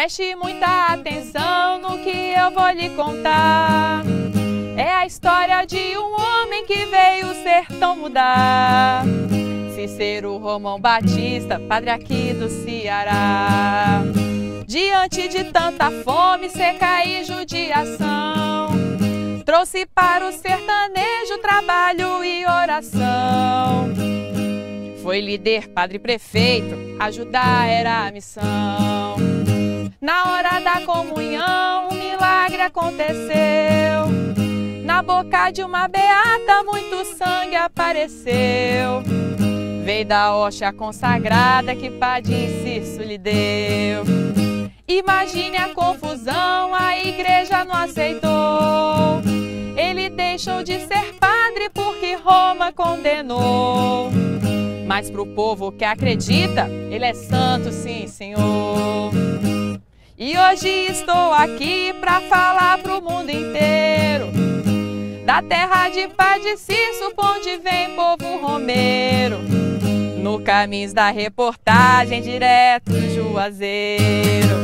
Preste muita atenção no que eu vou lhe contar. É a história de um homem que veio o sertão mudar. Cícero Romão Batista, padre aqui do Ceará. Diante de tanta fome, seca e judiação, trouxe para o sertanejo trabalho e oração. Foi líder, padre, prefeito, ajudar era a missão. Na hora da comunhão, um milagre aconteceu. Na boca de uma beata, muito sangue apareceu. Veio da hóstia consagrada que Padre Cício lhe deu. Imagine a confusão, a igreja não aceitou. Ele deixou de ser padre porque Roma condenou. Mas pro povo que acredita, ele é santo, sim, senhor. E hoje estou aqui para falar pro mundo inteiro da terra de Padre Cício, onde vem povo romeiro. No caminho da reportagem, direto do Juazeiro.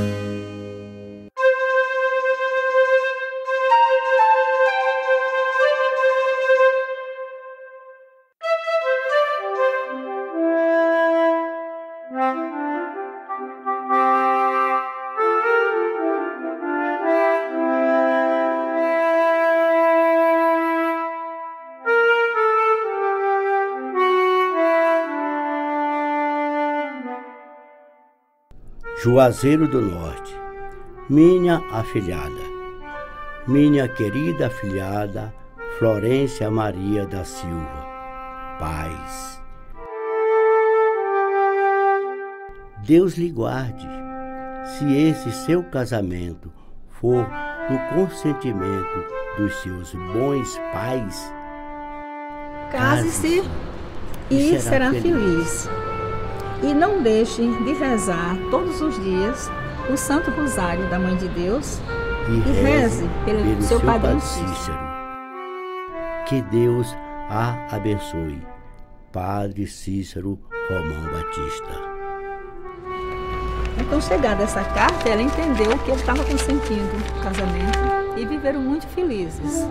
Juazeiro do Norte, minha afilhada, minha querida afilhada Florência Maria da Silva, paz. Deus lhe guarde, se esse seu casamento for no consentimento dos seus bons pais. Case-se e será feliz. E não deixe de rezar todos os dias o Santo Rosário da Mãe de Deus e reze pelo seu padrinho Cícero. Que Deus a abençoe. Padre Cícero Romão Batista. Então, chegada essa carta, ela entendeu que ele estava consentindo o casamento e viveram muito felizes.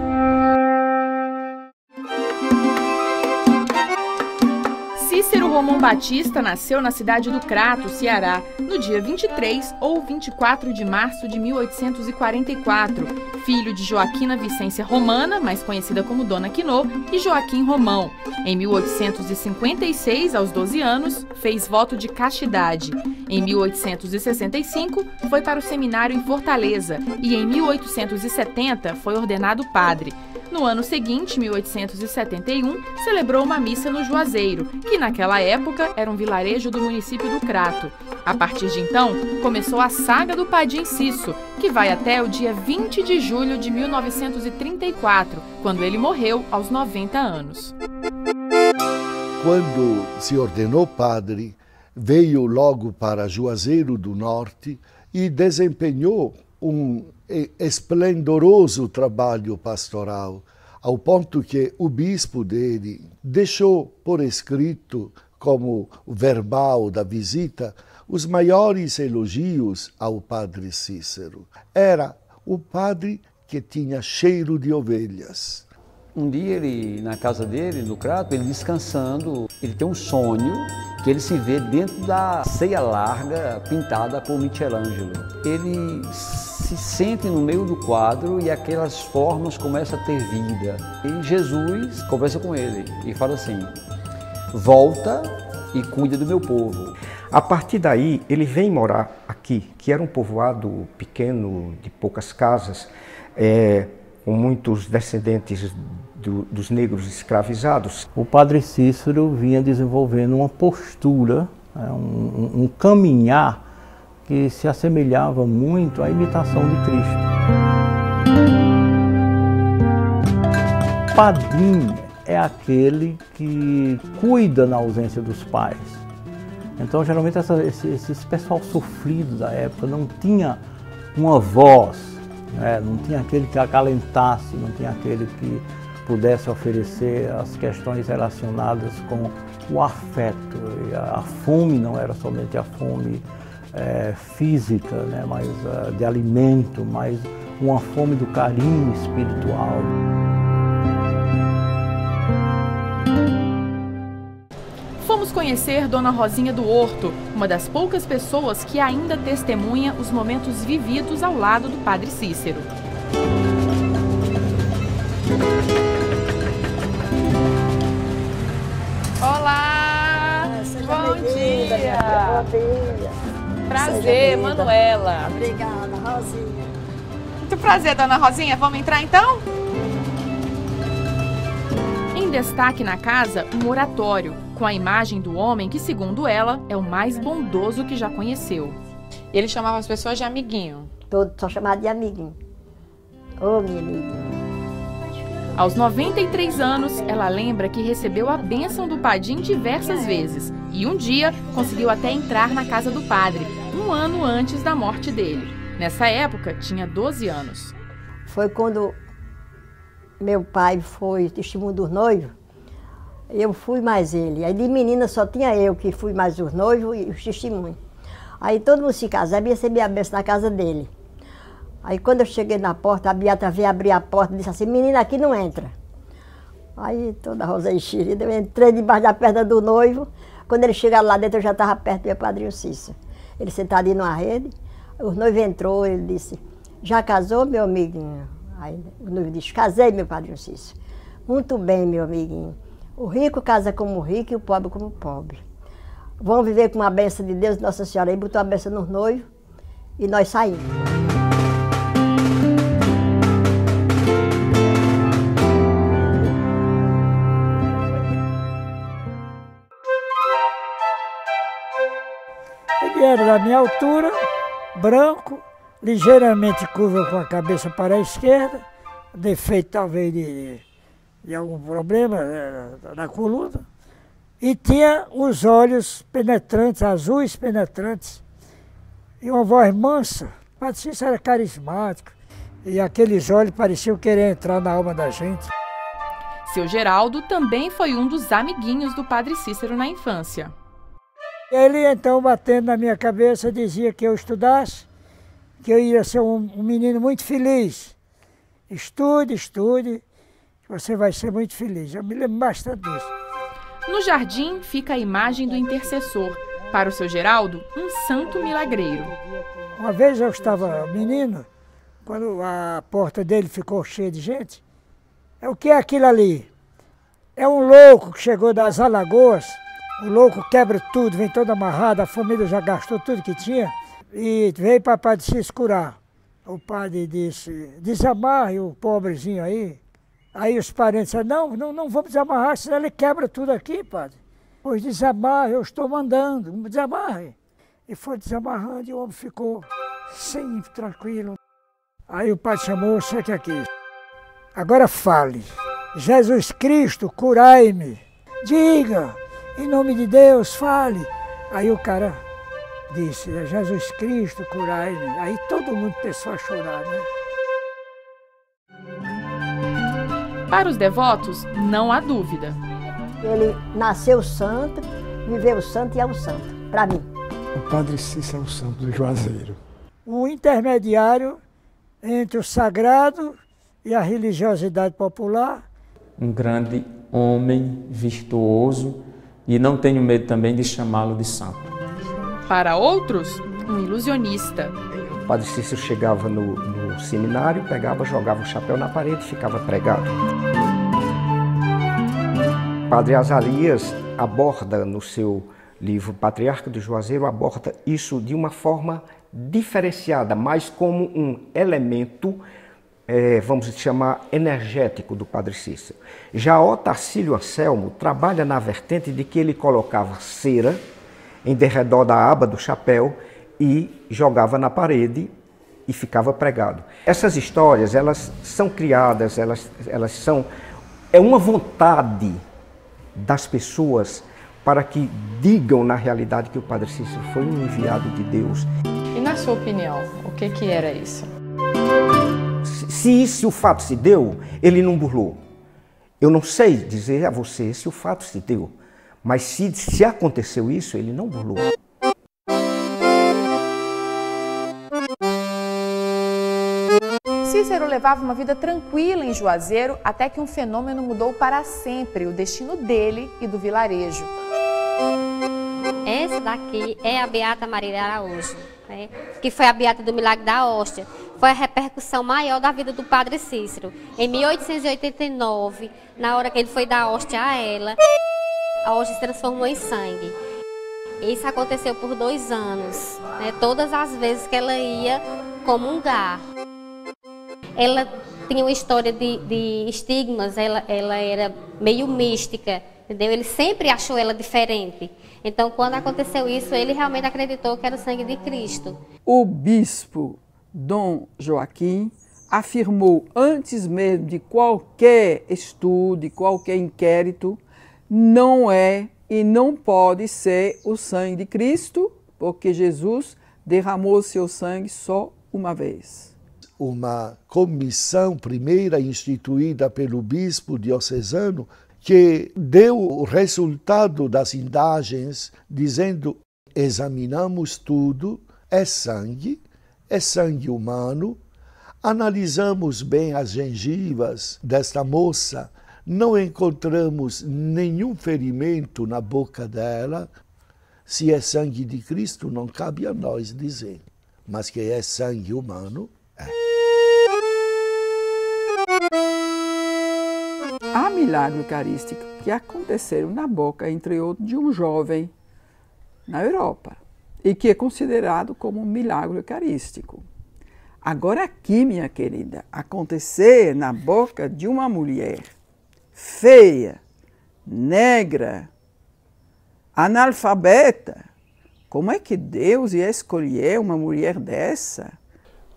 Cícero Romão Batista nasceu na cidade do Crato, Ceará, no dia 23 ou 24 de março de 1844, filho de Joaquina Vicência Romana, mais conhecida como Dona Quinô, e Joaquim Romão. Em 1856, aos 12 anos, fez voto de castidade. Em 1865, foi para o seminário em Fortaleza e em 1870 foi ordenado padre. No ano seguinte, 1871, celebrou uma missa no Juazeiro, que naquela época era um vilarejo do município do Crato. A partir de então, começou a saga do Padre Cícero, que vai até o dia 20 de julho de 1934, quando ele morreu aos 90 anos. Quando se ordenou padre, veio logo para Juazeiro do Norte e desempenhou um esplendoroso trabalho pastoral, ao ponto que o bispo dele deixou por escrito, como verbal da visita, os maiores elogios ao padre Cícero. Era o padre que tinha cheiro de ovelhas. Um dia ele, na casa dele, no Crato, ele descansando, ele tem um sonho que ele se vê dentro da ceia larga pintada por Michelangelo. Ele se sente no meio do quadro e aquelas formas começam a ter vida. E Jesus conversa com ele e fala assim: volta e cuida do meu povo. A partir daí, ele vem morar aqui, que era um povoado pequeno, de poucas casas, com muitos descendentes dos negros escravizados. O padre Cícero vinha desenvolvendo uma postura, um caminhar que se assemelhava muito à imitação de Cristo. Padrinho é aquele que cuida na ausência dos pais. Então, geralmente, esse pessoal sofrido da época não tinha uma voz, não tinha aquele que acalentasse, não tinha aquele que pudesse oferecer as questões relacionadas com o afeto. A fome não era somente a fome física, né? Mais de alimento, mais uma fome do carinho espiritual. Fomos conhecer Dona Rosinha do Horto, uma das poucas pessoas que ainda testemunha os momentos vividos ao lado do Padre Cícero. Olá! Bom dia! Bom dia! Prazer, Manuela. Obrigada, Rosinha. Muito prazer, Dona Rosinha. Vamos entrar então? Em destaque na casa, um oratório, com a imagem do homem que, segundo ela, é o mais bondoso que já conheceu. Ele chamava as pessoas de amiguinho. Todos são chamados de amiguinho. Ô, minha amiga. Aos 93 anos, ela lembra que recebeu a bênção do Padim diversas vezes e um dia conseguiu até entrar na casa do padre, um ano antes da morte dele. Nessa época, tinha 12 anos. Foi quando meu pai foi testemunho dos noivos, eu fui mais ele. Aí de menina só tinha eu que fui mais os noivos e os testemunhos. Aí todo mundo se casava e recebia a bênção na casa dele. Aí quando eu cheguei na porta, a Beata veio abrir a porta e disse assim, menina, aqui não entra. Aí toda rosa enxerida, eu entrei debaixo da perna do noivo. Quando ele chegou lá dentro, eu já estava perto do meu padrinho Cícero. Ele sentadinho numa rede, o noivo entrou, ele disse, já casou, meu amiguinho? Aí o noivo disse, casei, meu padrinho Cícero. Muito bem, meu amiguinho. O rico casa como rico e o pobre como pobre. Vamos viver com a bênção de Deus, Nossa Senhora. Aí botou a bênção nos noivos e nós saímos. Ele era da minha altura, branco, ligeiramente curvo com a cabeça para a esquerda, defeito talvez de algum problema na coluna, e tinha os olhos penetrantes, azuis penetrantes, e uma voz mansa. O Padre Cícero era carismático, e aqueles olhos pareciam querer entrar na alma da gente. Seu Geraldo também foi um dos amiguinhos do Padre Cícero na infância. Ele então, batendo na minha cabeça, dizia que eu estudasse, que eu ia ser um menino muito feliz. Estude, estude, que você vai ser muito feliz. Eu me lembro bastante disso. No jardim fica a imagem do intercessor. Para o seu Geraldo, um santo milagreiro. Uma vez eu estava menino, quando a porta dele ficou cheia de gente. O que é aquilo ali? É um louco que chegou das Alagoas. O louco quebra tudo, vem todo amarrado, a família já gastou tudo que tinha e veio para o Padre Cícero curar. O padre disse, desamarre o pobrezinho aí. Aí os parentes disseram, não vamos desamarrar, senão ele quebra tudo aqui, padre. Pois desamarre, eu estou mandando, desamarre. E foi desamarrando e o homem ficou sempre tranquilo. Aí o padre chamou, sente aqui. Agora fale, Jesus Cristo, curai-me. Diga. Em nome de Deus, fale. Aí o cara disse, Jesus Cristo, curai-me. Aí todo mundo começou a chorar, né? Para os devotos, não há dúvida. Ele nasceu santo, viveu santo e é um santo, para mim. O Padre Cícero é o santo do Juazeiro. O intermediário entre o sagrado e a religiosidade popular. Um grande homem virtuoso, e não tenho medo também de chamá-lo de santo. Para outros, um ilusionista. O Padre Cícero chegava no seminário, pegava, jogava o chapéu na parede e ficava pregado. O Padre Azarias aborda no seu livro Patriarca do Juazeiro, aborda isso de uma forma diferenciada, mais como um elemento, vamos chamar, energético do Padre Cícero. Já Otacílio Anselmo trabalha na vertente de que ele colocava cera em derredor da aba do chapéu e jogava na parede e ficava pregado. Essas histórias, elas são criadas, elas são... É uma vontade das pessoas para que digam na realidade que o Padre Cícero foi um enviado de Deus. E na sua opinião, o que era isso? Se o fato se deu, ele não burlou. Eu não sei dizer a você se o fato se deu, mas se aconteceu isso, ele não burlou. Cícero levava uma vida tranquila em Juazeiro até que um fenômeno mudou para sempre o destino dele e do vilarejo. Essa daqui é a Beata Maria Araújo, né? Que foi a Beata do Milagre da Hóstia. Foi a repercussão maior da vida do Padre Cícero. Em 1889, na hora que ele foi dar a hóstia a ela, a hóstia se transformou em sangue. Isso aconteceu por 2 anos, né? Todas as vezes que ela ia comungar. Ela tinha uma história de estigmas, ela era meio mística, entendeu? Ele sempre achou ela diferente. Então, quando aconteceu isso, ele realmente acreditou que era o sangue de Cristo. O bispo Dom Joaquim afirmou, antes mesmo de qualquer estudo, de qualquer inquérito, não é e não pode ser o sangue de Cristo, porque Jesus derramou seu sangue só uma vez. Uma comissão primeira instituída pelo bispo diocesano que deu o resultado das indagens, dizendo: examinamos tudo, é sangue humano, analisamos bem as gengivas desta moça, não encontramos nenhum ferimento na boca dela. Se é sangue de Cristo, não cabe a nós dizer, mas que é sangue humano, é. Há milagre eucarístico que aconteceram na boca, entre outros, de um jovem na Europa, e que é considerado como um milagre eucarístico. Agora aqui, minha querida, acontecer na boca de uma mulher feia, negra, analfabeta, como é que Deus ia escolher uma mulher dessa?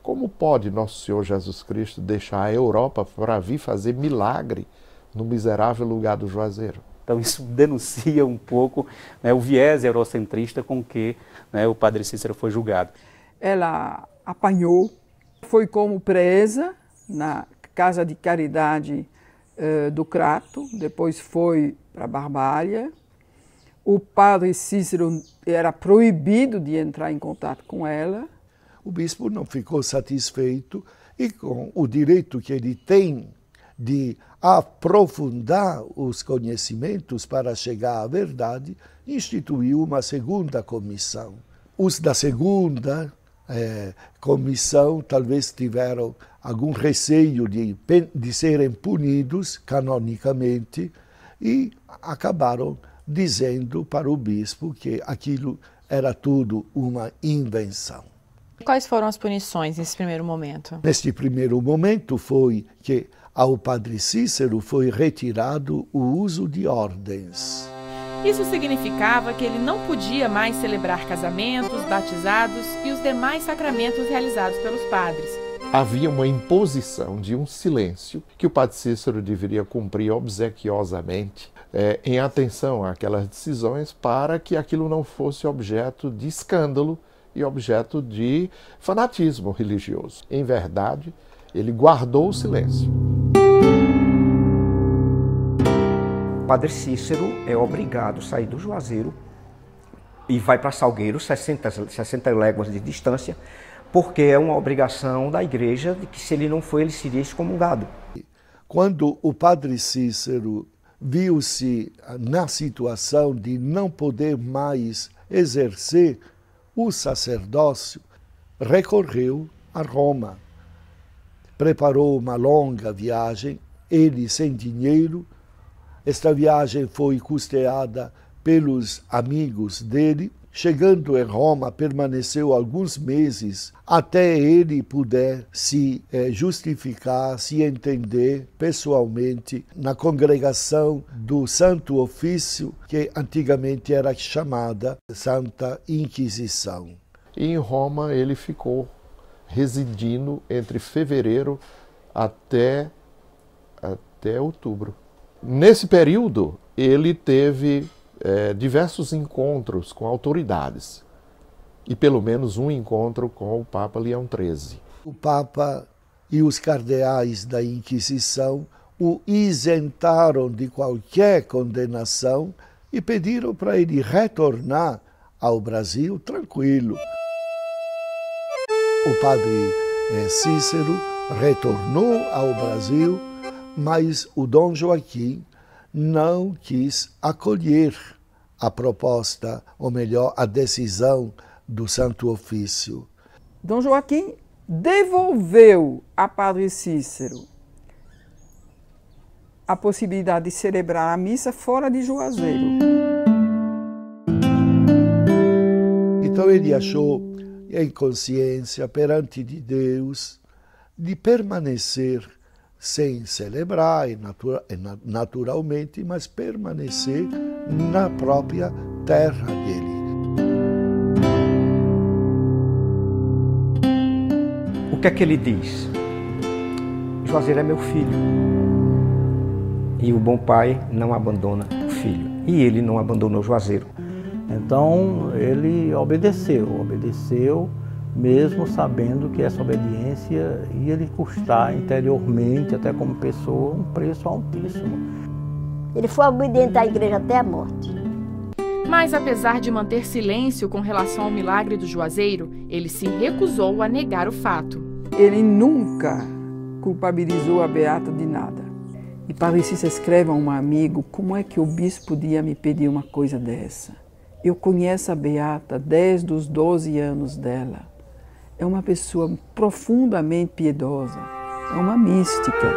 Como pode Nosso Senhor Jesus Cristo deixar a Europa para vir fazer milagre no miserável lugar do Juazeiro? Então isso denuncia um pouco, né, o viés eurocentrista com que, né, o Padre Cícero foi julgado. Ela apanhou, foi como presa na Casa de Caridade do Crato, depois foi para Barbalha. O Padre Cícero era proibido de entrar em contato com ela. O bispo não ficou satisfeito e, com o direito que ele tem de aprofundar os conhecimentos para chegar à verdade, instituiu uma segunda comissão. Os da segunda comissão talvez tiveram algum receio de serem punidos canonicamente e acabaram dizendo para o bispo que aquilo era tudo uma invenção. Quais foram as punições nesse primeiro momento? Neste primeiro momento foi que ao Padre Cícero foi retirado o uso de ordens. Isso significava que ele não podia mais celebrar casamentos, batizados e os demais sacramentos realizados pelos padres. Havia uma imposição de um silêncio que o Padre Cícero deveria cumprir obsequiosamente, em atenção àquelas decisões, para que aquilo não fosse objeto de escândalo e objeto de fanatismo religioso. Em verdade, ele guardou o silêncio. Padre Cícero é obrigado a sair do Juazeiro e vai para Salgueiro, 60 léguas de distância, porque é uma obrigação da igreja de que se ele não for, ele seria excomungado. Quando o Padre Cícero viu-se na situação de não poder mais exercer o sacerdócio, recorreu a Roma. Preparou uma longa viagem, ele sem dinheiro. Esta viagem foi custeada pelos amigos dele. Chegando em Roma, permaneceu alguns meses até ele puder se justificar, se entender pessoalmente na congregação do Santo Ofício, que antigamente era chamada Santa Inquisição. E em Roma ele ficou residindo entre fevereiro até outubro. Nesse período, ele teve diversos encontros com autoridades e pelo menos um encontro com o Papa Leão XIII. O Papa e os cardeais da Inquisição o isentaram de qualquer condenação e pediram para ele retornar ao Brasil tranquilo. O Padre Cícero retornou ao Brasil, mas o Dom Joaquim não quis acolher a proposta, ou melhor, a decisão do Santo Ofício. Dom Joaquim devolveu a Padre Cícero a possibilidade de celebrar a missa fora de Juazeiro. Então ele achou em consciência perante de Deus de permanecer sem celebrar, naturalmente, mas permanecer na própria terra dele. O que é que ele diz? Juazeiro é meu filho. E o bom pai não abandona o filho. E ele não abandonou Juazeiro. Então ele obedeceu mesmo sabendo que essa obediência ia lhe custar interiormente, até como pessoa, um preço altíssimo. Ele foi obediente à igreja até a morte. Mas apesar de manter silêncio com relação ao milagre do Juazeiro, ele se recusou a negar o fato. Ele nunca culpabilizou a beata de nada. E Padre Cícero escreve a um amigo: como é que o bispo podia me pedir uma coisa dessa? Eu conheço a beata desde os 12 anos dela. É uma pessoa profundamente piedosa, é uma mística.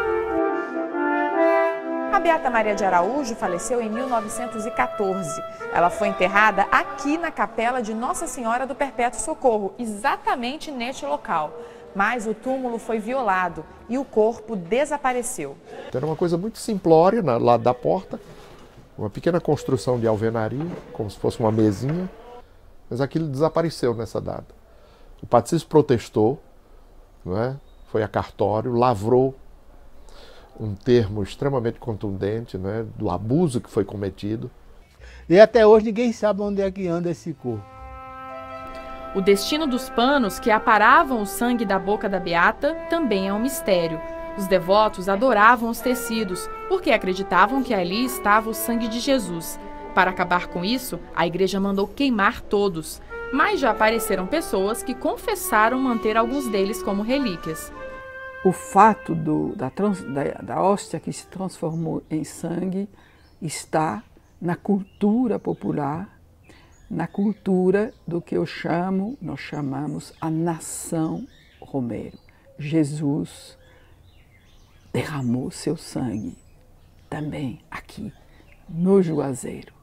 A Beata Maria de Araújo faleceu em 1914. Ela foi enterrada aqui na capela de Nossa Senhora do Perpétuo Socorro, exatamente neste local. Mas o túmulo foi violado e o corpo desapareceu. Era uma coisa muito simplória lá lado da porta, uma pequena construção de alvenaria, como se fosse uma mesinha, mas aquilo desapareceu nessa data. O Padre Cícero protestou, não é? Foi a cartório, lavrou um termo extremamente contundente, não é? Do abuso que foi cometido. E até hoje ninguém sabe onde é que anda esse corpo. O destino dos panos que aparavam o sangue da boca da beata também é um mistério. Os devotos adoravam os tecidos, porque acreditavam que ali estava o sangue de Jesus. Para acabar com isso, a igreja mandou queimar todos. Mas já apareceram pessoas que confessaram manter alguns deles como relíquias. O fato da hóstia que se transformou em sangue está na cultura popular, na cultura do que nós chamamos a nação Romero. Jesus derramou seu sangue também aqui no Juazeiro.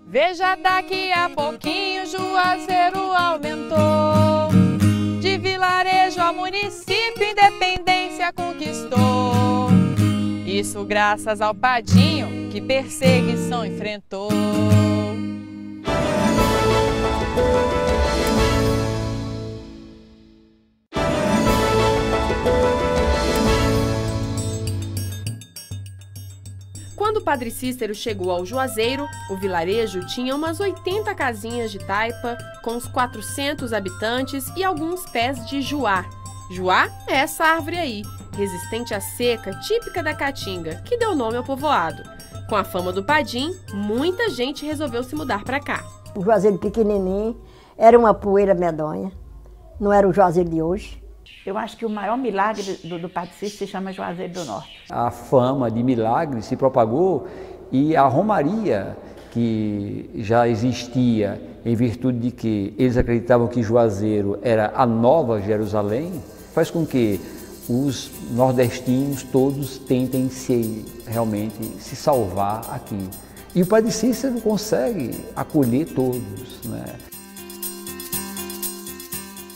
Veja, daqui a pouquinho Juazeiro aumentou. De vilarejo ao município, independência conquistou. Isso graças ao Padinho, que perseguição enfrentou. Quando o Padre Cícero chegou ao Juazeiro, o vilarejo tinha umas 80 casinhas de taipa, com uns 400 habitantes e alguns pés de juá. Juá é essa árvore aí, resistente à seca, típica da Caatinga, que deu nome ao povoado. Com a fama do Padim, muita gente resolveu se mudar para cá. O Juazeiro pequenininho, era uma poeira medonha, não era o Juazeiro de hoje. Eu acho que o maior milagre do Padre Cícero se chama Juazeiro do Norte. A fama de milagre se propagou e a romaria, que já existia em virtude de que eles acreditavam que Juazeiro era a nova Jerusalém, faz com que os nordestinos todos tentem realmente se salvar aqui. E o Padre Cícero consegue acolher todos, né?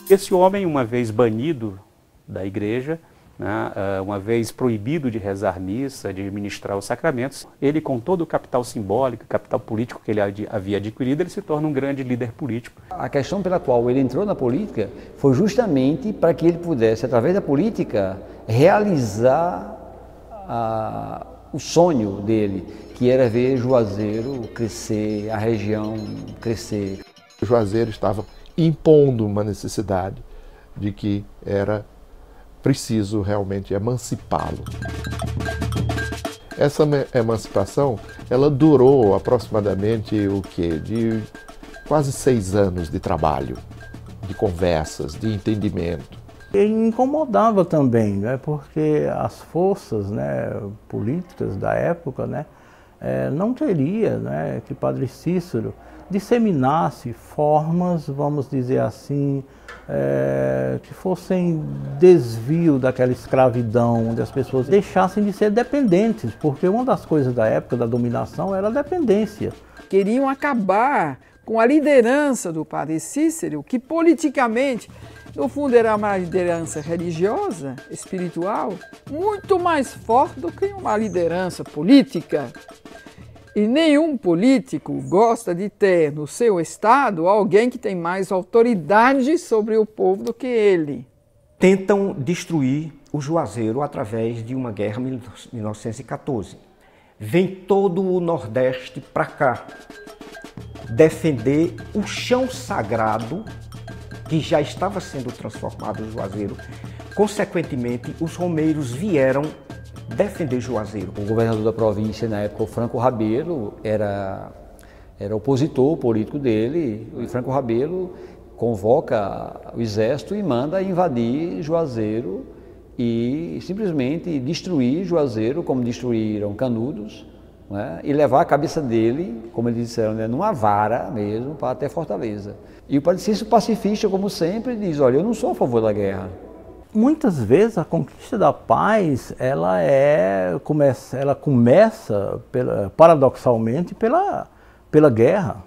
Esse homem, uma vez banido da igreja, né, uma vez proibido de rezar missa, de ministrar os sacramentos, ele, com todo o capital simbólico, capital político que ele havia adquirido, ele se torna um grande líder político. A questão pela qual ele entrou na política foi justamente para que ele pudesse, através da política, realizar o sonho dele, que era ver Juazeiro crescer, a região crescer. Juazeiro estava impondo uma necessidade de que era preciso realmente emancipá-lo. Essa emancipação, ela durou aproximadamente o quê? De quase 6 anos de trabalho, de conversas, de entendimento. E incomodava também, né, porque as forças, né, políticas da época, né, não teria, né, que Padre Cícero disseminasse formas, vamos dizer assim, que fossem desvio daquela escravidão, onde as pessoas deixassem de ser dependentes, porque uma das coisas da época da dominação era a dependência. Queriam acabar com a liderança do Padre Cícero, que politicamente, no fundo, era uma liderança religiosa, espiritual, muito mais forte do que uma liderança política. E nenhum político gosta de ter no seu estado alguém que tem mais autoridade sobre o povo do que ele. Tentam destruir o Juazeiro através de uma guerra em 1914. Vem todo o Nordeste para cá defender o chão sagrado que já estava sendo transformado em Juazeiro. Consequentemente, os romeiros vieram defender Juazeiro. O governador da província, na época, o Franco Rabelo, era opositor político dele, e Franco Rabelo convoca o exército e manda invadir Juazeiro e simplesmente destruir Juazeiro, como destruíram Canudos, né, e levar a cabeça dele, como eles disseram, né, numa vara mesmo, para até Fortaleza. E o Padre Cícero, pacifista, como sempre, diz, olha, eu não sou a favor da guerra. Muitas vezes a conquista da paz, ela começa paradoxalmente pela guerra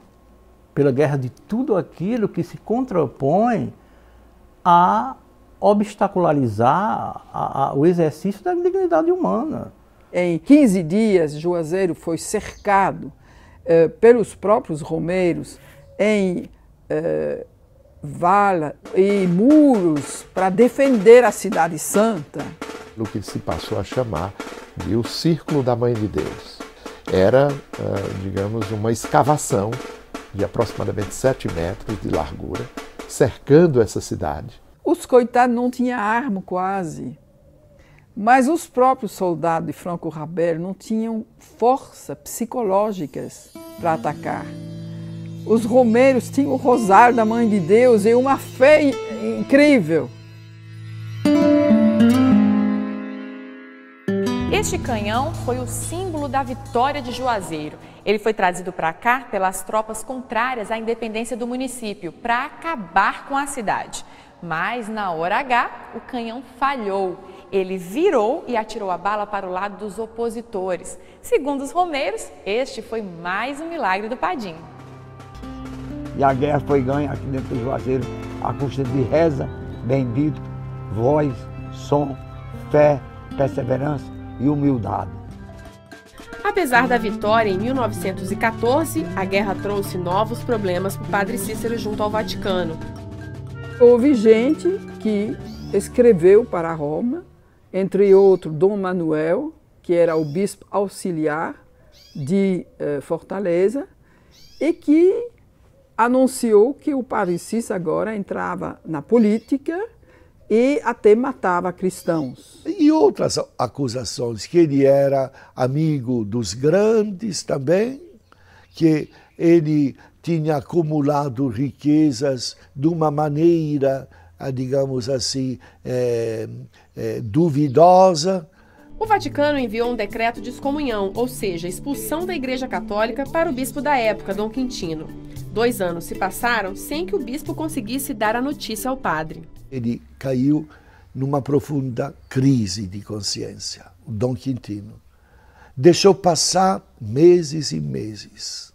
de tudo aquilo que se contrapõe a obstacularizar o exercício da dignidade humana. Em 15 dias, Juazeiro foi cercado pelos próprios romeiros em vala e muros para defender a Cidade Santa. O que se passou a chamar de o Círculo da Mãe de Deus. Era, digamos, uma escavação de aproximadamente 7 metros de largura, cercando essa cidade. Os coitados não tinham arma quase, mas os próprios soldados de Franco Rabelo não tinham força psicológicas para atacar. Os romeiros tinham o rosário da Mãe de Deus e uma fé incrível. Este canhão foi o símbolo da vitória de Juazeiro. Ele foi trazido para cá pelas tropas contrárias à independência do município, para acabar com a cidade. Mas na hora H, o canhão falhou. Ele virou e atirou a bala para o lado dos opositores. Segundo os romeiros, este foi mais um milagre do Padim. E a guerra foi ganha aqui dentro do Juazeiro à custa de reza, bendito, voz, som, fé, perseverança e humildade. Apesar da vitória em 1914, a guerra trouxe novos problemas para o Padre Cícero junto ao Vaticano. Houve gente que escreveu para Roma, entre outros Dom Manuel, que era o bispo auxiliar de Fortaleza, e que anunciou que o Padre Cícero agora entrava na política e até matava cristãos. E outras acusações, que ele era amigo dos grandes também, que ele tinha acumulado riquezas de uma maneira, digamos assim, duvidosa. O Vaticano enviou um decreto de excomunhão, ou seja, expulsão da Igreja Católica para o bispo da época, Dom Quintino. 2 anos se passaram sem que o bispo conseguisse dar a notícia ao padre. Ele caiu numa profunda crise de consciência, o Dom Quintino. Deixou passar meses e meses.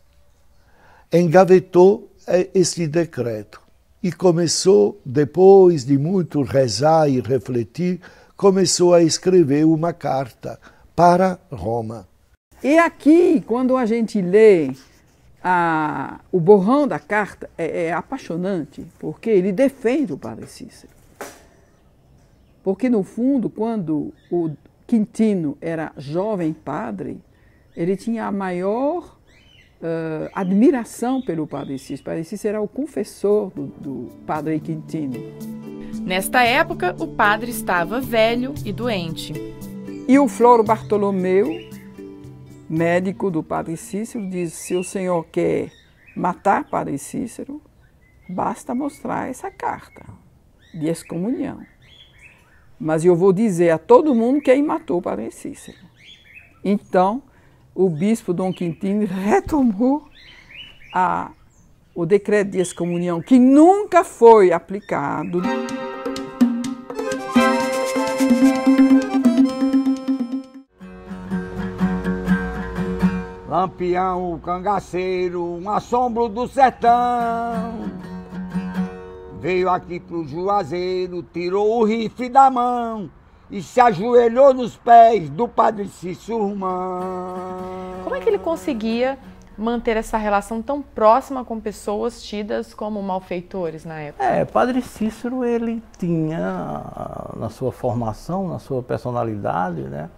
Engavetou esse decreto e começou, depois de muito rezar e refletir, começou a escrever uma carta para Roma. E aqui, quando a gente lê o borrão da carta, é apaixonante, porque ele defende o Padre Cícero. Porque, no fundo, quando o Quintino era jovem padre, ele tinha a maior admiração pelo Padre Cícero. O Padre Cícero era o confessor do Padre Quintino. Nesta época, o padre estava velho e doente. E o Floro Bartolomeu médico do Padre Cícero diz: se o senhor quer matar Padre Cícero, basta mostrar essa carta de excomunhão. Mas eu vou dizer a todo mundo quem matou Padre Cícero. Então, o bispo Dom Quintino retomou o decreto de excomunhão, que nunca foi aplicado. Lampião, o cangaceiro, um assombro do sertão, veio aqui pro Juazeiro, tirou o rifle da mão e se ajoelhou nos pés do Padre Cícero Romão. Como é que ele conseguia manter essa relação tão próxima com pessoas tidas como malfeitores na época? Padre Cícero, ele tinha, na sua formação, na sua personalidade, né?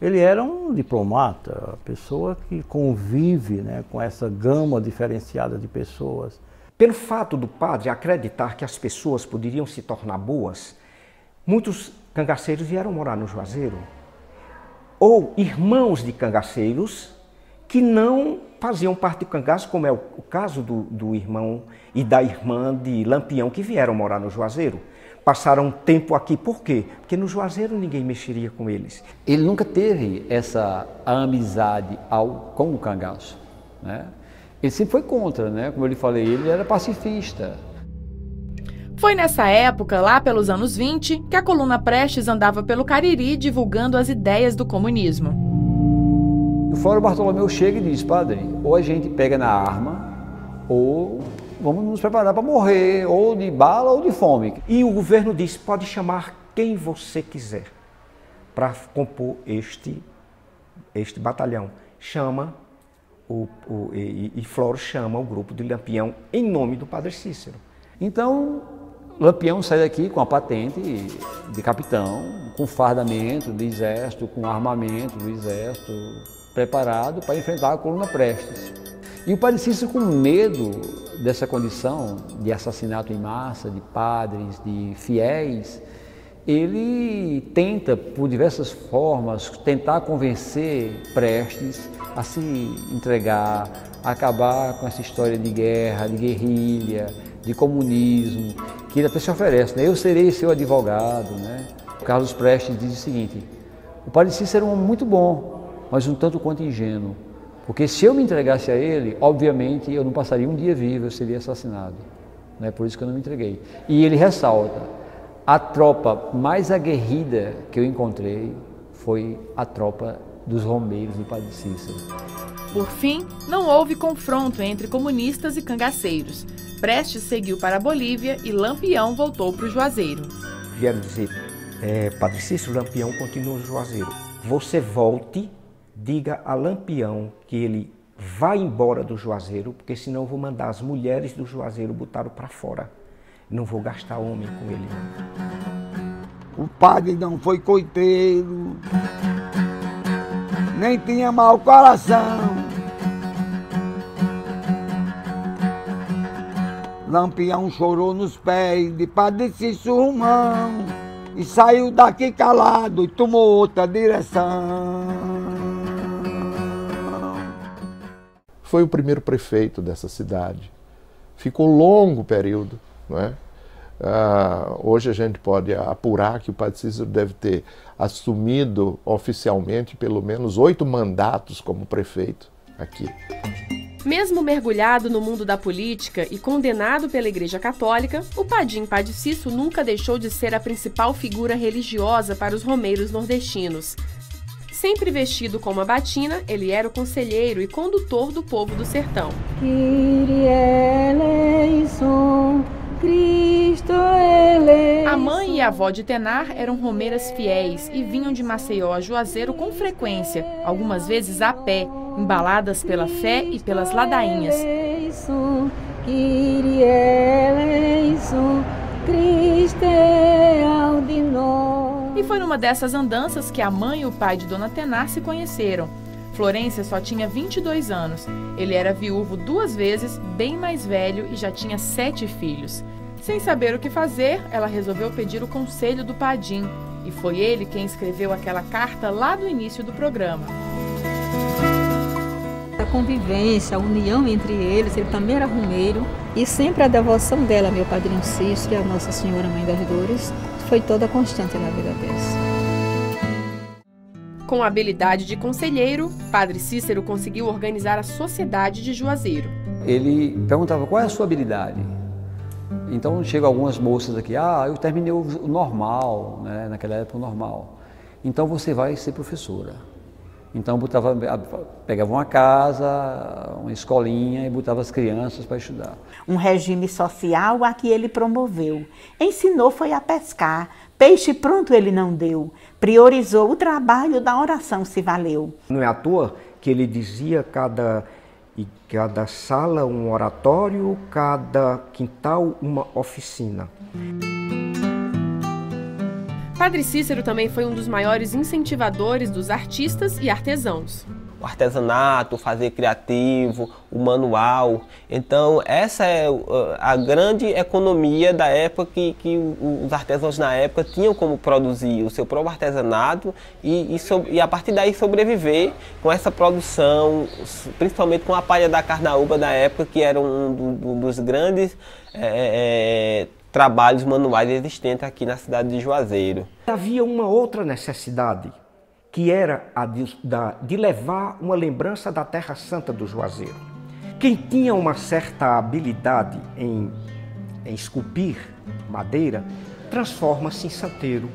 Ele era um diplomata, pessoa que convive, né, com essa gama diferenciada de pessoas. Pelo fato do padre acreditar que as pessoas poderiam se tornar boas, muitos cangaceiros vieram morar no Juazeiro. Ou irmãos de cangaceiros que não faziam parte do cangaço, como é o caso do irmão e da irmã de Lampião, que vieram morar no Juazeiro. Passaram tempo aqui. Por quê? Porque no Juazeiro ninguém mexeria com eles. Ele nunca teve essa amizade com o cangaço, né? Ele sempre foi contra, né? Como eu lhe falei, ele era pacifista. Foi nessa época, lá pelos anos 20, que a coluna Prestes andava pelo Cariri divulgando as ideias do comunismo. O Flávio Bartolomeu chega e diz: padre, ou a gente pega na arma, ou vamos nos preparar para morrer, ou de bala ou de fome. E o governo diz: pode chamar quem você quiser para compor este batalhão. Chama, e Floro chama o grupo de Lampião em nome do Padre Cícero. Então, Lampião sai daqui com a patente de capitão, com fardamento do exército, com armamento do exército, preparado para enfrentar a coluna Prestes. E o Padre Cícero, com medo dessa condição de assassinato em massa, de padres, de fiéis, ele tenta, por diversas formas, tentar convencer Prestes a se entregar, a acabar com essa história de guerra, de guerrilha, de comunismo, que ele até se oferece, né? Eu serei seu advogado, né? O Carlos Prestes diz o seguinte: o Padre Cícero era um homem muito bom, mas um tanto quanto ingênuo. Porque se eu me entregasse a ele, obviamente eu não passaria um dia vivo, eu seria assassinado. Né? Por isso que eu não me entreguei. E ele ressalta: a tropa mais aguerrida que eu encontrei foi a tropa dos romeiros do Padre Cícero. Por fim, não houve confronto entre comunistas e cangaceiros. Prestes seguiu para a Bolívia e Lampião voltou para o Juazeiro. Vieram dizer: Padre Cícero, Lampião continua no Juazeiro. Você volte, diga a Lampião que ele vai embora do Juazeiro, porque senão eu vou mandar as mulheres do Juazeiro botar para fora. Não vou gastar homem com ele. O padre não foi coiteiro, nem tinha mau coração. Lampião chorou nos pés de Padre Cícero Romão e saiu daqui calado e tomou outra direção. Foi o primeiro prefeito dessa cidade. Ficou longo período, não é? Hoje a gente pode apurar que o Padre Cícero deve ter assumido oficialmente pelo menos 8 mandatos como prefeito aqui. Mesmo mergulhado no mundo da política e condenado pela Igreja Católica, o Padim Padre Cícero nunca deixou de ser a principal figura religiosa para os romeiros nordestinos. Sempre vestido com uma batina, ele era o conselheiro e condutor do povo do sertão. Kyrie eleison, Cristo eleison. A mãe e a avó de Tenar eram romeiras fiéis e vinham de Maceió a Juazeiro com frequência, algumas vezes a pé, embaladas pela fé e pelas ladainhas. Kyrie eleison, Cristo audino. E foi numa dessas andanças que a mãe e o pai de Dona Tenar se conheceram. Florência só tinha 22 anos. Ele era viúvo 2 vezes, bem mais velho e já tinha 7 filhos. Sem saber o que fazer, ela resolveu pedir o conselho do Padim. E foi ele quem escreveu aquela carta lá do início do programa. convivência, a união entre eles. Ele também era romeiro e sempre a devoção dela, meu padrinho Cícero e a Nossa Senhora Mãe das Dores, foi toda constante na vida deles. Com a habilidade de conselheiro, Padre Cícero conseguiu organizar a sociedade de Juazeiro. Ele perguntava qual é a sua habilidade. Então chegam algumas moças aqui, eu terminei o normal, né? Naquela época o normal. Então você vai ser professora. Então pegava uma casa, uma escolinha e botava as crianças para estudar. Um regime social a que ele promoveu. Ensinou foi a pescar, peixe pronto ele não deu. Priorizou o trabalho, da oração se valeu. Não é à toa que ele dizia cada sala um oratório, cada quintal uma oficina. Padre Cícero também foi um dos maiores incentivadores dos artistas e artesãos. O artesanato, o fazer criativo, o manual. Então, essa é a grande economia da época que os artesãos na época tinham como produzir o seu próprio artesanato e a partir daí sobreviver com essa produção, principalmente com a palha da carnaúba da época, que era um dos grandes trabalhos manuais existentes aqui na cidade de Juazeiro. Havia uma outra necessidade, que era a de levar uma lembrança da Terra Santa do Juazeiro. Quem tinha uma certa habilidade em esculpir madeira, transforma-se em santeiro.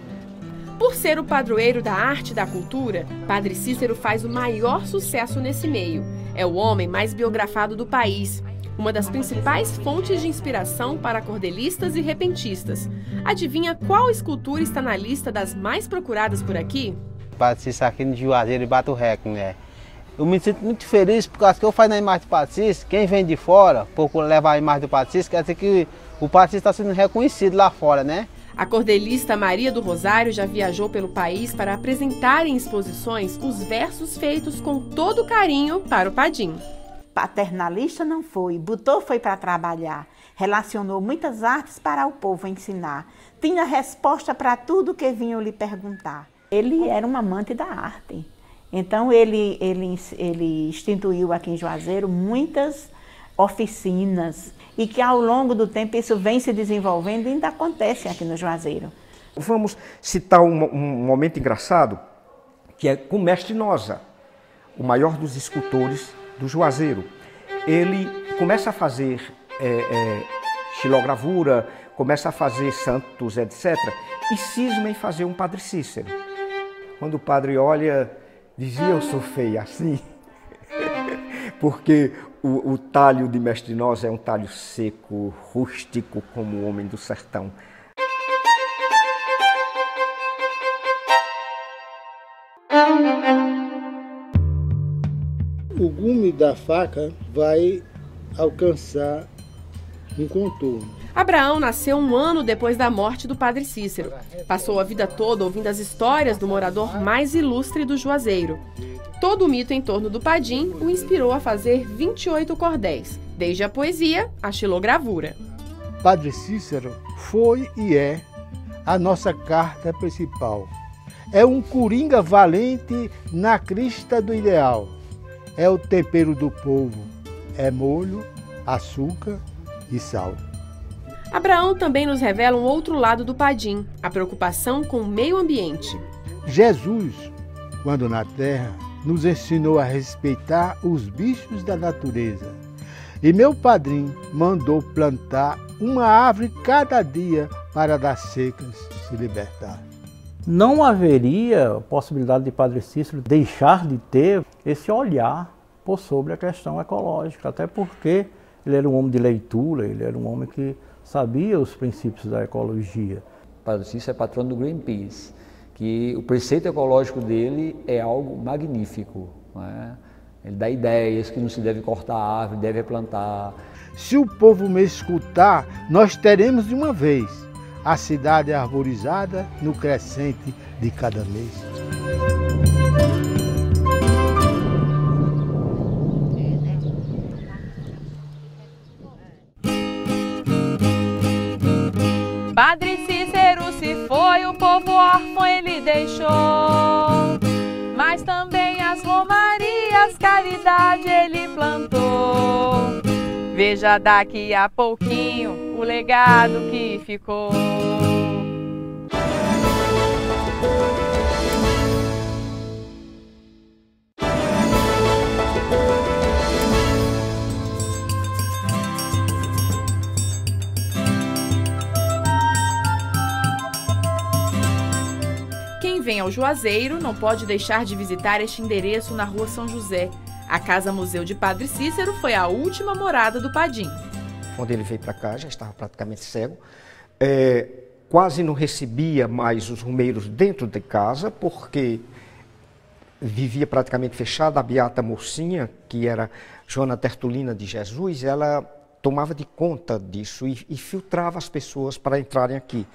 Por ser o padroeiro da arte e da cultura, Padre Cícero faz o maior sucesso nesse meio. É o homem mais biografado do país, uma das principais fontes de inspiração para cordelistas e repentistas. Adivinha qual escultura está na lista das mais procuradas por aqui? Padre Cícero aqui no Juazeiro e bate o recorde, né? Eu me sinto muito feliz por causa que eu faço na imagem do Padre Cícero. Quem vem de fora, por levar a imagem do Padre Cícero, quer dizer que o Padre Cícero está sendo reconhecido lá fora, né? A cordelista Maria do Rosário já viajou pelo país para apresentar em exposições os versos feitos com todo carinho para o Padim. Paternalista não foi, botou foi para trabalhar, relacionou muitas artes para o povo ensinar, tinha resposta para tudo que vinham lhe perguntar. Ele era um amante da arte, então ele instituiu aqui em Juazeiro muitas oficinas e que ao longo do tempo isso vem se desenvolvendo e ainda acontece aqui no Juazeiro. Vamos citar um momento engraçado, que é com o mestre Nosa, o maior dos escultores do Juazeiro. Ele começa a fazer xilogravura, começa a fazer santos, etc. E cisma em fazer um Padre Cícero. Quando o padre olha, dizia, eu sou feio assim. Porque o talho de mestre Nosa é um talho seco, rústico, como o homem do sertão. O gume da faca vai alcançar um contorno. Abraão nasceu um ano depois da morte do Padre Cícero. Passou a vida toda ouvindo as histórias do morador mais ilustre do Juazeiro. Todo o mito em torno do Padim o inspirou a fazer 28 cordéis, desde a poesia à xilogravura. Padre Cícero foi e é a nossa carta principal. É um coringa valente na crista do ideal. É o tempero do povo, é molho, açúcar e sal. Abraão também nos revela um outro lado do Padim, a preocupação com o meio ambiente. Jesus, quando na terra, nos ensinou a respeitar os bichos da natureza. E meu padrinho mandou plantar uma árvore cada dia para das secas se libertar. Não haveria possibilidade de Padre Cícero deixar de ter esse olhar por sobre a questão ecológica, até porque ele era um homem de leitura, ele era um homem que sabia os princípios da ecologia. Padre Cícero é patrono do Greenpeace, que o preceito ecológico dele é algo magnífico, né? Ele dá ideias que não se deve cortar a árvore, deve plantar. Se o povo me escutar, nós teremos de uma vez a cidade arborizada no crescente de cada mês. Padre Cícero se foi, o povo órfão ele deixou. mas também as romarias, caridade ele plantou. Veja daqui a pouquinho o legado que ficou. Quem vem ao Juazeiro não pode deixar de visitar este endereço na Rua São José. A Casa Museu de Padre Cícero foi a última morada do Padim. Quando ele veio para cá, já estava praticamente cego. Quase não recebia mais os romeiros dentro de casa, porque vivia praticamente fechada. A beata mocinha, que era Joana Tertulina de Jesus, ela tomava de conta disso e filtrava as pessoas para entrarem aqui.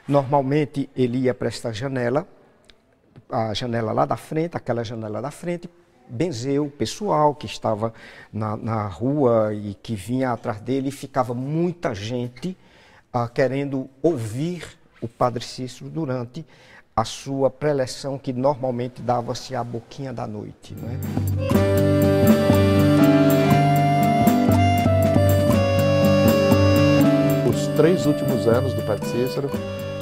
Normalmente ele ia para esta janela, a janela lá da frente, aquela janela da frente, benzeu o pessoal que estava na rua e que vinha atrás dele, e ficava muita gente querendo ouvir o Padre Cícero durante a sua preleção, que normalmente dava-se à boquinha da noite, não é? Os 3 últimos anos do Padre Cícero,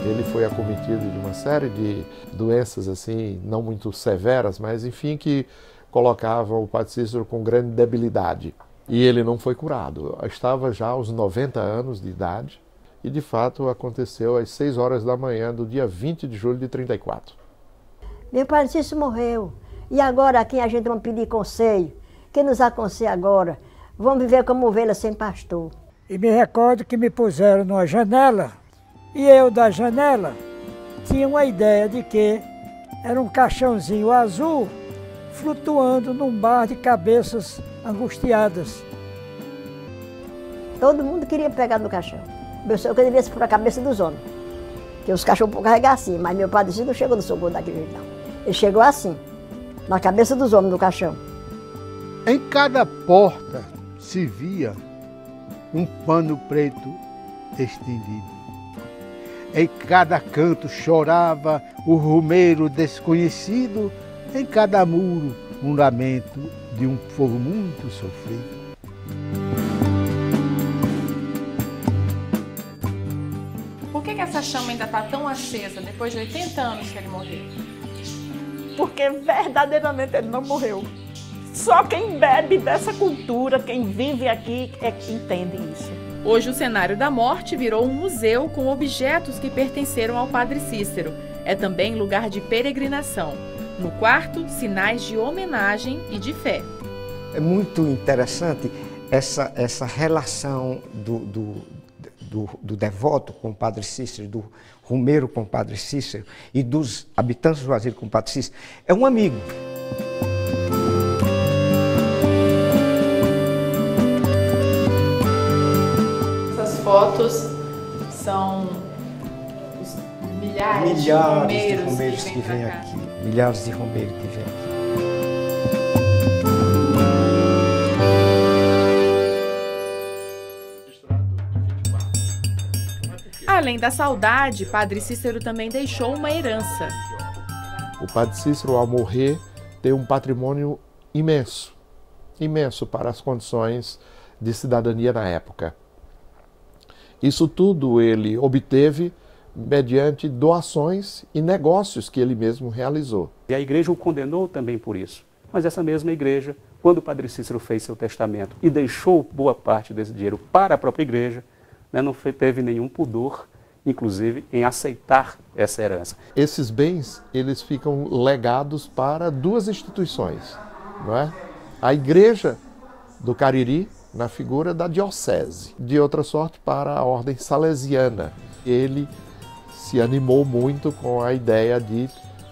ele foi acometido de uma série de doenças assim, não muito severas, mas enfim, que colocavam o Padre Cícero com grande debilidade. E ele não foi curado. Estava já aos 90 anos de idade e, de fato, aconteceu às 6 horas da manhã do dia 20 de julho de 34. Meu Padre Cícero morreu. E agora a quem a gente vai pedir conselho? Quem nos aconselha agora? Vamos viver como ovelhas sem pastor. E me recordo que me puseram numa janela, e eu da janela tinha uma ideia de que era um caixãozinho azul flutuando num mar de cabeças angustiadas. Todo mundo queria pegar no caixão. Eu devia ser por a cabeça dos homens, que os cachorros podem carregar assim, mas meu Padre Cícero não chegou no socorro daquele jeito, não. Ele chegou assim, na cabeça dos homens do caixão. Em cada porta se via um pano preto estendido. Em cada canto chorava o romeiro desconhecido, em cada muro um lamento de um povo muito sofrido. Por que essa chama ainda está tão acesa depois de 80 anos que ele morreu? Porque verdadeiramente ele não morreu. Só quem bebe dessa cultura, quem vive aqui, é que entende isso. Hoje o cenário da morte virou um museu com objetos que pertenceram ao Padre Cícero. É também lugar de peregrinação. No quarto, sinais de homenagem e de fé. É muito interessante essa relação do devoto com o Padre Cícero, do romeiro com o Padre Cícero e dos habitantes do Juazeiro com o Padre Cícero. É um amigo. Essas fotos são os milhares de romeiros que vêm aqui. Milhares de romeiros que vêm aqui. Além da saudade, Padre Cícero também deixou uma herança. O Padre Cícero, ao morrer, tem um patrimônio imenso, imenso para as condições de cidadania na época. Isso tudo ele obteve mediante doações e negócios que ele mesmo realizou. E a igreja o condenou também por isso. Mas essa mesma igreja, quando o Padre Cícero fez seu testamento e deixou boa parte desse dinheiro para a própria igreja, não teve nenhum pudor, inclusive, em aceitar essa herança. Esses bens, eles ficam legados para 2 instituições, não é? A igreja do Cariri, na figura da diocese, de outra sorte para a ordem salesiana. Ele se animou muito com a ideia de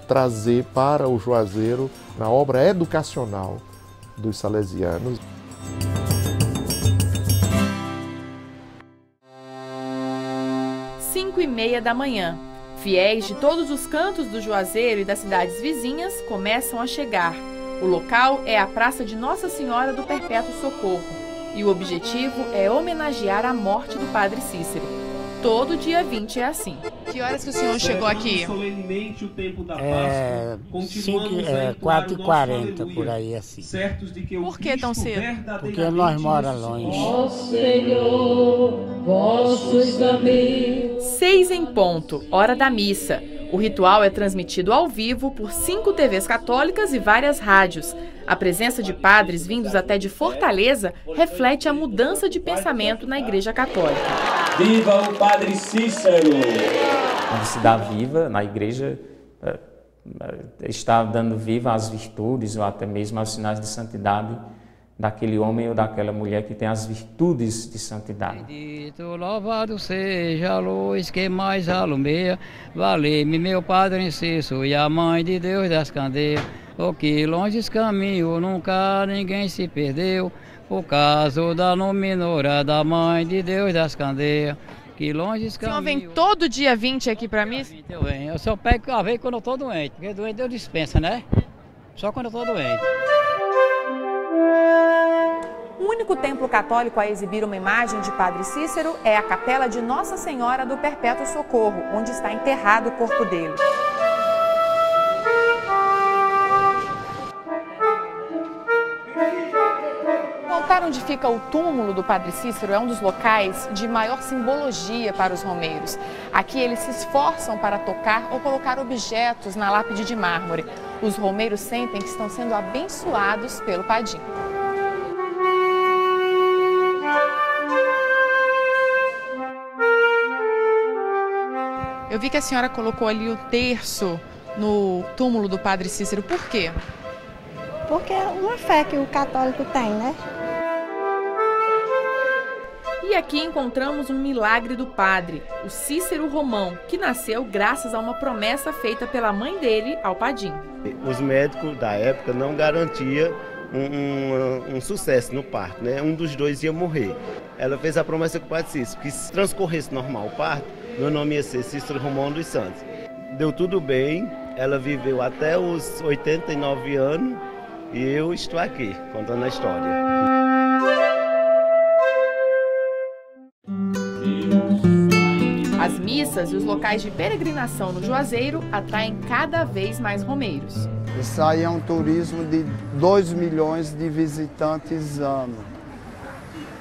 trazer para o Juazeiro a obra educacional dos salesianos. Cinco e meia da manhã. Fiéis de todos os cantos do Juazeiro e das cidades vizinhas começam a chegar. O local é a Praça de Nossa Senhora do Perpétuo Socorro e o objetivo é homenagear a morte do Padre Cícero. todo dia 20 é assim. Que horas que o senhor chegou aqui? 4h40, por aí assim. Por que tão cedo? Porque nós moramos longe. Ó Senhor, vossos amigos. 6 em ponto, hora da missa. O ritual é transmitido ao vivo por 5 TVs católicas e várias rádios. A presença de padres vindos até de Fortaleza reflete a mudança de pensamento na Igreja Católica. Viva o Padre Cícero! Quando se dá viva na Igreja, está dando viva às virtudes ou até mesmo aos sinais de santidade daquele homem ou daquela mulher que tem as virtudes de santidade. Bendito, louvado seja a luz que mais alumeia, valei-me meu Padre Cícero e a Mãe de Deus das Candeias, o que longes caminho nunca ninguém se perdeu, o caso da nominora da Mãe de Deus das Candeias, que longes caminho... O senhor vem todo dia 20 aqui para missa? Eu venho, eu só pego a vez quando eu estou doente, porque doente Deus dispensa, né? Só quando eu estou doente. O único templo católico a exibir uma imagem de Padre Cícero é a Capela de Nossa Senhora do Perpétuo Socorro, onde está enterrado o corpo dele. O altar onde fica o túmulo do Padre Cícero é um dos locais de maior simbologia para os romeiros. Aqui eles se esforçam para tocar ou colocar objetos na lápide de mármore. Os romeiros sentem que estão sendo abençoados pelo Padim. Eu vi que a senhora colocou ali o terço no túmulo do Padre Cícero. Por quê? Porque é uma fé que o católico tem, né? E aqui encontramos um milagre do padre, o Cícero Romão, que nasceu graças a uma promessa feita pela mãe dele ao Padim. Os médicos da época não garantiam um sucesso no parto, né? Um dos dois ia morrer. Ela fez a promessa com o Padre Cícero, que se transcorresse normal o parto, meu nome ia ser Cícero Romão dos Santos. Deu tudo bem, ela viveu até os 89 anos e eu estou aqui contando a história. As missas e os locais de peregrinação no Juazeiro atraem cada vez mais romeiros. Isso aí é um turismo de 2 milhões de visitantes ano.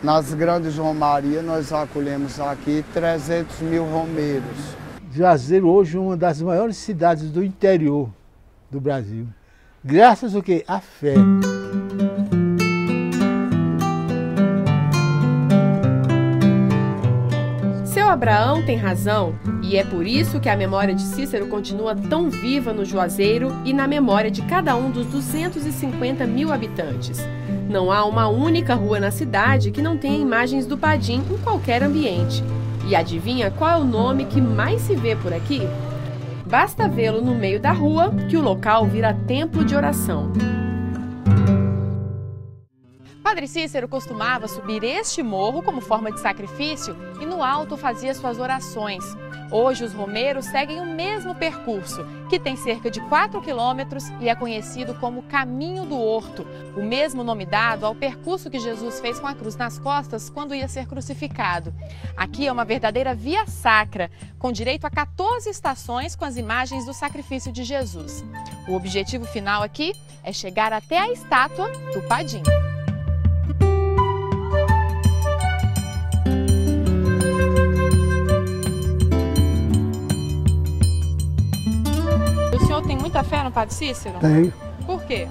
Nas grandes romarias nós acolhemos aqui 300 mil romeiros. Juazeiro hoje é uma das maiores cidades do interior do Brasil. Graças ao quê? À fé. Seu Abraão tem razão, e é por isso que a memória de Cícero continua tão viva no Juazeiro e na memória de cada um dos 250 mil habitantes. Não há uma única rua na cidade que não tenha imagens do Padim em qualquer ambiente. E adivinha qual é o nome que mais se vê por aqui? Basta vê-lo no meio da rua que o local vira templo de oração. Padre Cícero costumava subir este morro como forma de sacrifício e no alto fazia suas orações. Hoje os romeiros seguem o mesmo percurso, que tem cerca de 4 quilômetros e é conhecido como Caminho do Horto, o mesmo nome dado ao percurso que Jesus fez com a cruz nas costas quando ia ser crucificado. Aqui é uma verdadeira via sacra, com direito a 14 estações com as imagens do sacrifício de Jesus. O objetivo final aqui é chegar até a estátua do Padim. O senhor tem muita fé no Padre Cícero? Tenho. Por quê?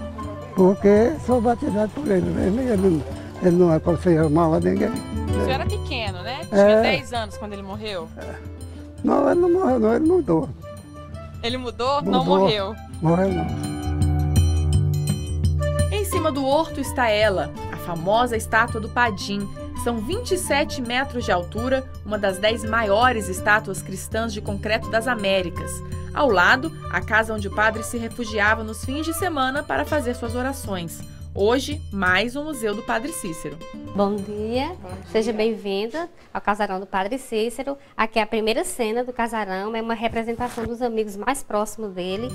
Porque sou batizado por ele. Ele não é para ser mal a ninguém. O senhor era pequeno, né? Tinha 10 anos quando ele morreu? Não, ele não morreu, não, ele mudou. Ele mudou? Não morreu? Morreu não. Em cima do horto está ela, a famosa estátua do Padim. São 27 metros de altura, uma das 10 maiores estátuas cristãs de concreto das Américas. Ao lado, a casa onde o padre se refugiava nos fins de semana para fazer suas orações. Hoje, mais um museu do Padre Cícero. Bom dia, seja bem-vinda ao casarão do Padre Cícero. Aqui é a primeira cena do casarão, é uma representação dos amigos mais próximos dele.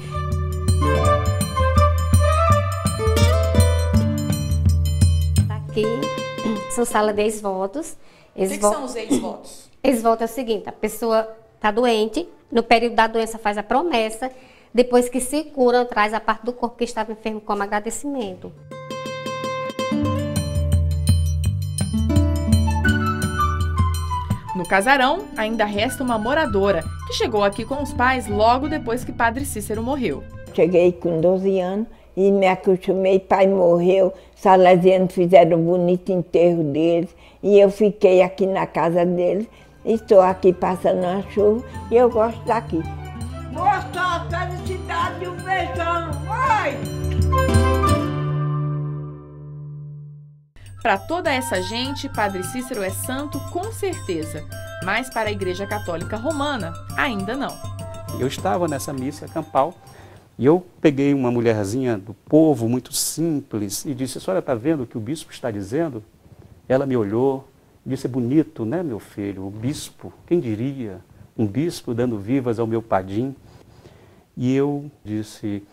Aqui são sala de ex-votos O que são os ex-votos? Ex-voto é o seguinte, a pessoa está doente, no período da doença faz a promessa, depois que se cura, traz a parte do corpo que estava enfermo como agradecimento. No casarão, ainda resta uma moradora, que chegou aqui com os pais logo depois que Padre Cícero morreu. Cheguei com 12 anos e me acostumei, pai morreu, salesianos fizeram um bonito enterro deles e eu fiquei aqui na casa deles. Estou aqui passando a chuva e eu gosto daqui. Moça, felicidade, um beijão, oi! Para toda essa gente, Padre Cícero é santo com certeza, mas para a Igreja Católica Romana, ainda não. Eu estava nessa missa campal e eu peguei uma mulherzinha do povo, muito simples, e disse: a senhora está vendo o que o bispo está dizendo? Ela me olhou e disse: é bonito, né, meu filho? O bispo, quem diria? Um bispo dando vivas ao meu padim. E eu disse: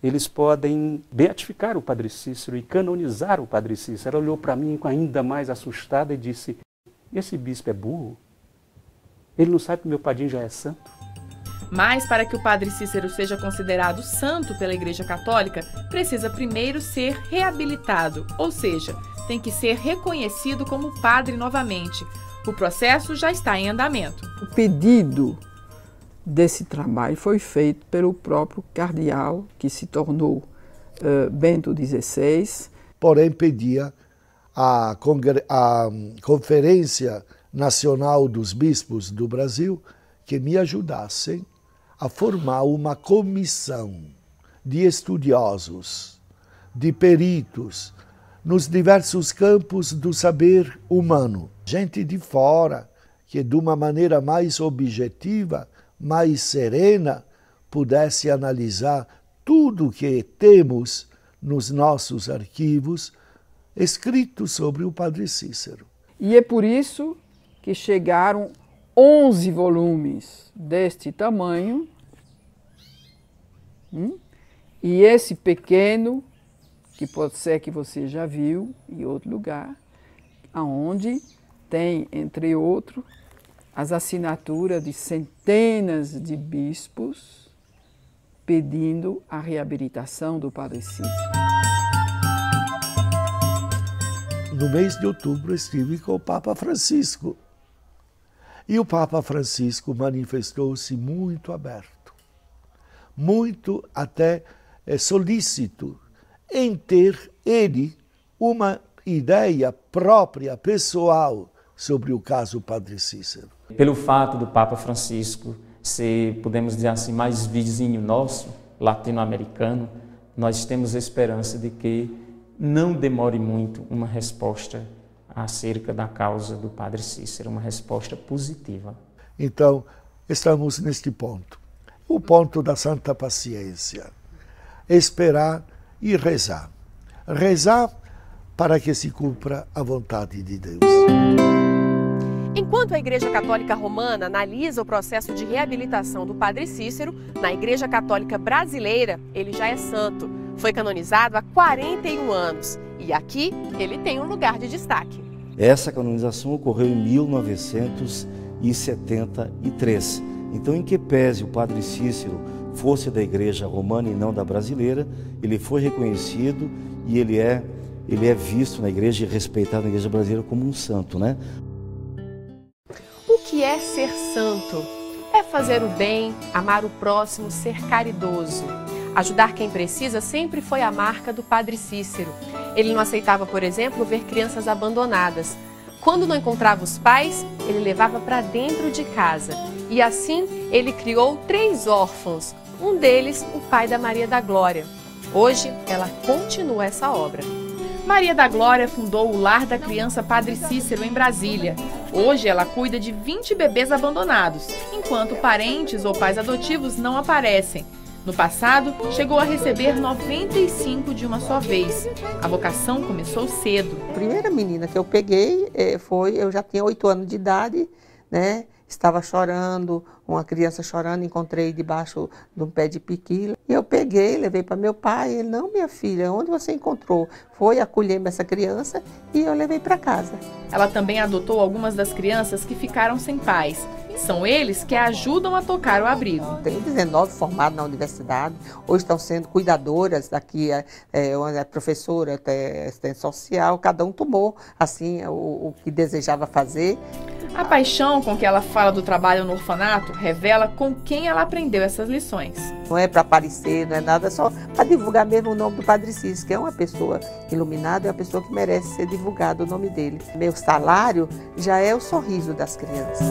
eles podem beatificar o Padre Cícero e canonizar o Padre Cícero. Ela olhou para mim ainda mais assustada e disse: esse bispo é burro? Ele não sabe que meu padim já é santo? Mas para que o Padre Cícero seja considerado santo pela Igreja Católica, precisa primeiro ser reabilitado, ou seja, tem que ser reconhecido como padre novamente. O processo já está em andamento. O pedido desse trabalho foi feito pelo próprio cardeal, que se tornou Bento XVI. Porém, pedia à Conferência Nacional dos Bispos do Brasil que me ajudassem a formar uma comissão de estudiosos, de peritos, nos diversos campos do saber humano. Gente de fora que, de uma maneira mais objetiva, mais serena, pudesse analisar tudo que temos nos nossos arquivos escrito sobre o Padre Cícero. E é por isso que chegaram 11 volumes deste tamanho, e esse pequeno, que pode ser que você já viu em outro lugar, aonde tem, entre outros, as assinaturas de centenas de bispos pedindo a reabilitação do Padre Cícero. No mês de outubro estive com o Papa Francisco. E o Papa Francisco manifestou-se muito aberto, muito até solícito em ter ele uma ideia própria, pessoal, sobre o caso Padre Cícero. Pelo fato do Papa Francisco ser, podemos dizer assim, mais vizinho nosso, latino-americano, nós temos esperança de que não demore muito uma resposta acerca da causa do Padre Cícero, uma resposta positiva. Então, estamos neste ponto, o ponto da santa paciência, esperar e rezar. Rezar para que se cumpra a vontade de Deus. Enquanto a Igreja Católica Romana analisa o processo de reabilitação do Padre Cícero, na Igreja Católica Brasileira ele já é santo. Foi canonizado há 41 anos e aqui ele tem um lugar de destaque. Essa canonização ocorreu em 1973. Então, em que pese o Padre Cícero fosse da Igreja Romana e não da brasileira, ele foi reconhecido e ele é visto na Igreja e respeitado na Igreja brasileira como um santo, né? O que é ser santo? É fazer o bem, amar o próximo, ser caridoso. Ajudar quem precisa sempre foi a marca do Padre Cícero. Ele não aceitava, por exemplo, ver crianças abandonadas. Quando não encontrava os pais, ele levava para dentro de casa. E assim, ele criou 3 órfãos. Um deles, o pai da Maria da Glória. Hoje, ela continua essa obra. Maria da Glória fundou o Lar da Criança Padre Cícero em Brasília. Hoje ela cuida de 20 bebês abandonados, enquanto parentes ou pais adotivos não aparecem. No passado, chegou a receber 95 de uma só vez. A vocação começou cedo. A primeira menina que eu peguei eu já tinha 8 anos de idade, né? estava chorando, uma criança chorando, encontrei debaixo de um pé de piqui. E eu peguei, levei para meu pai. Ele, não, minha filha, onde você encontrou? Foi acolher essa criança e eu levei para casa. Ela também adotou algumas das crianças que ficaram sem pais. São eles que ajudam a tocar o abrigo. Tem 19 formados na universidade, hoje estão sendo cuidadoras, daqui é professora, assistente social, cada um tomou assim o que desejava fazer. A paixão com que ela fala do trabalho no orfanato revela com quem ela aprendeu essas lições. Não é para aparecer, não é nada, só para divulgar mesmo o nome do Padre Cícero, que é uma pessoa iluminada, é uma pessoa que merece ser divulgado o nome dele. Meu salário já é o sorriso das crianças.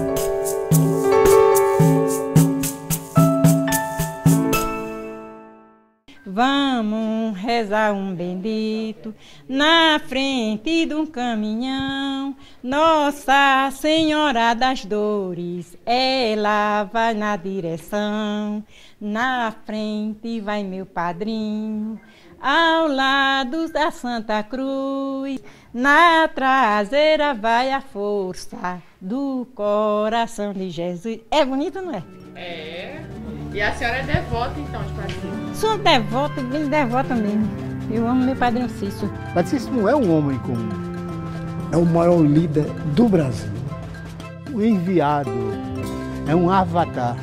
Vamos rezar um bendito na frente de um caminhão. Nossa Senhora das Dores, ela vai na direção. Na frente vai meu padrinho, ao lado da Santa Cruz. Na traseira vai a força do coração de Jesus. É bonito, não é? É. E a senhora é devota, então, de Padre Cícero? Sou devota, bem devota mesmo. Eu amo meu Padre Cícero. Padre Cícero não é um homem comum. É o maior líder do Brasil. Um enviado. É um avatar.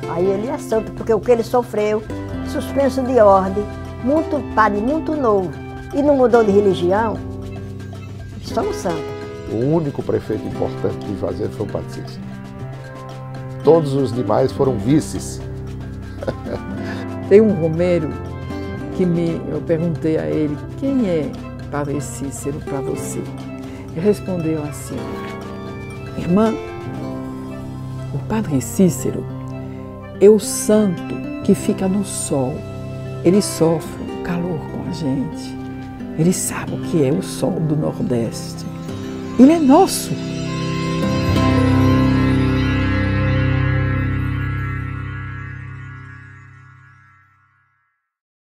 Aí ele é santo, porque o que ele sofreu, suspenso de ordem, muito padre, muito novo, e não mudou de religião, somos santos. O único prefeito importante de Juazeiro foi o Padre Cícero. Todos os demais foram vices. Tem um romeiro que eu perguntei a ele, quem é Padre Cícero para você? Ele respondeu assim, irmã, o Padre Cícero é o santo que fica no sol. Ele sofre o calor com a gente. Ele sabe o que é o sol do Nordeste. Ele é nosso.